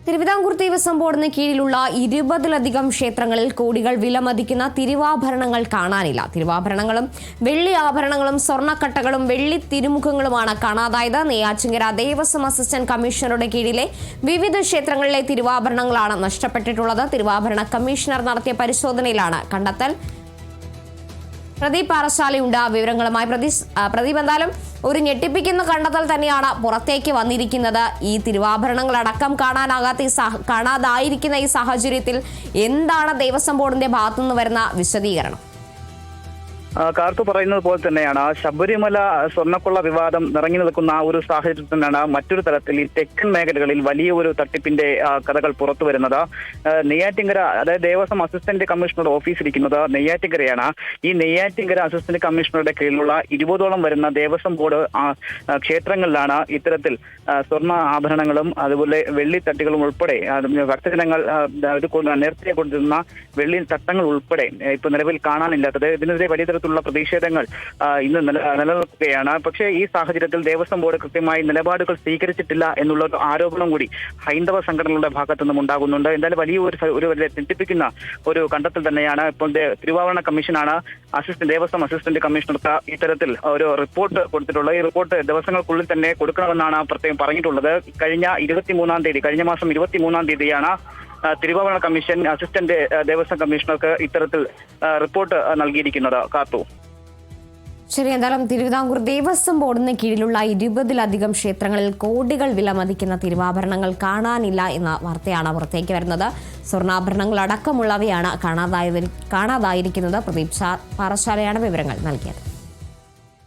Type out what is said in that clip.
തിരുവിതാംകൂർ ദേവസ്വം ബോർഡിന് കീഴിലുള്ള 20-ലധികം ക്ഷേത്രങ്ങളിൽ കോടികൾ വിലമതിക്കുന്ന തിരുവാഭരണങ്ങൾ കാണാനില്ല. തിരുവാഭരണങ്ങളും വെള്ളി ആഭരണങ്ങളും സ്വർണ്ണക്കട്ടകളും വെള്ളി തിരുമുഖങ്ങളുമാണ് കാണാതായത്. നെയ്യാറ്റിൻകര ദേവസ്വം അസിസ്റ്റന്റ് കമ്മീഷണറുടെ കീഴിലെ വിവിധ ക്ഷേത്രങ്ങളിലെ തിരുവാഭരണങ്ങളാണ് നഷ്ടപ്പെട്ടിട്ടുള്ളത്. തിരുവാഭരണ കമ്മീഷണർ നടത്തിയ പരിശോധനയിലാണ് കണ്ടെത്തൽ. പ്രദീപ് പാറശാലയുണ്ട് വിവരങ്ങളുമായി. പ്രദീപ്, എന്തായാലും ഒരു ഞെട്ടിപ്പിക്കുന്ന കണ്ടെത്തൽ തന്നെയാണ് പുറത്തേക്ക് വന്നിരിക്കുന്നത്. ഈ തിരുവാഭരണങ്ങളടക്കം കാണാതായിരിക്കുന്ന ഈ സാഹചര്യത്തിൽ എന്താണ് ദേവസ്വം ബോർഡിന്റെ ഭാഗത്തുനിന്ന് വരുന്ന വിശദീകരണം? കാർത്തു പറയുന്നത് പോലെ തന്നെയാണ് ശബരിമല സ്വർണ്ണക്കൊള്ള വിവാദം നിറഞ്ഞു നിൽക്കുന്ന ഒരു സാഹചര്യത്തിൽ തന്നെയാണ് മറ്റൊരു തലത്തിൽ ഈ തെക്കൻ മേഖലകളിൽ വലിയ ഒരു തട്ടിപ്പിന്റെ കഥകൾ പുറത്തു വരുന്നത്. നെയ്യാറ്റിൻകര, അതായത് ദേവസ്വം അസിസ്റ്റന്റ് കമ്മീഷണറുടെ ഓഫീസ് ഇരിക്കുന്നത് നെയ്യാറ്റിൻകരയാണ്. ഈ നെയ്യാറ്റിൻകര അസിസ്റ്റന്റ് കമ്മീഷണറുടെ കീഴിലുള്ള 20ഓളം വരുന്ന ദേവസ്വം ബോർഡ് ക്ഷേത്രങ്ങളിലാണ് ഇത്തരത്തിൽ സ്വർണ്ണ ആഭരണങ്ങളും അതുപോലെ വെള്ളി തട്ടുകളും ഉൾപ്പെടെ ഭക്തജനങ്ങൾ നേരത്തെ കൊണ്ടിരുന്ന വെള്ളി തട്ടങ്ങൾ ഉൾപ്പെടെ ഇപ്പൊ നിലവിൽ കാണാനില്ലാത്തത്. ഇതിനെതിരെ വലിയ തരത്തിലുള്ള പ്രതിഷേധങ്ങൾ ഇന്ന് നിലനിൽക്കുകയാണ്. പക്ഷേ ഈ സാഹചര്യത്തിൽ ദേവസ്വം ബോർഡ് കൃത്യമായി നിലപാടുകൾ സ്വീകരിച്ചിട്ടില്ല എന്നുള്ള ഒരു ആരോപണം കൂടി ഹൈന്ദവ സംഘടനകളുടെ ഭാഗത്തു നിന്നും ഉണ്ടാകുന്നുണ്ട്. എന്തായാലും വലിയ ഒരു തെറ്റിപ്പിക്കുന്ന ഒരു കണ്ടെത്തൽ തന്നെയാണ്. ഇപ്പോൾ തിരുവാഭരണ കമ്മീഷനാണ് ദേവസ്വം അസിസ്റ്റന്റ് കമ്മീഷണർക്ക് ഇത്തരത്തിൽ ഒരു റിപ്പോർട്ട് കൊടുത്തിട്ടുള്ളത്. ഈ റിപ്പോർട്ട് ദിവസങ്ങൾക്കുള്ളിൽ തന്നെ കൊടുക്കണമെന്നാണ് പ്രത്യേകം പറഞ്ഞിട്ടുള്ളത്. കഴിഞ്ഞ മാസം 23-ാം തീയതിയാണ് തിരുവാഭരണ കമ്മീഷൻ അസിസ്റ്റന്റ് ദേവസ്വം കമ്മീഷണർക്ക് ഇത്തരത്തിൽ റിപ്പോർട്ട് നൽകിയിരിക്കുന്നത്. കാർത്തു, ശരി. എന്തായാലും തിരുവിതാംകൂർ ദേവസ്വം ബോർഡിന് കീഴിലുള്ള 20-ലധികം ക്ഷേത്രങ്ങളിൽ കോടികൾ വിലമതിക്കുന്ന തിരുവാഭരണങ്ങൾ കാണാനില്ല എന്ന വാർത്തയാണ് പുറത്തേക്ക് വരുന്നത്. സ്വർണ്ണാഭരണങ്ങൾ അടക്കമുള്ളവയാണ് കാണാതായിരിക്കുന്നത്. പ്രദീപ് പാറശാലയാണ് വിവരങ്ങൾ നൽകിയത്.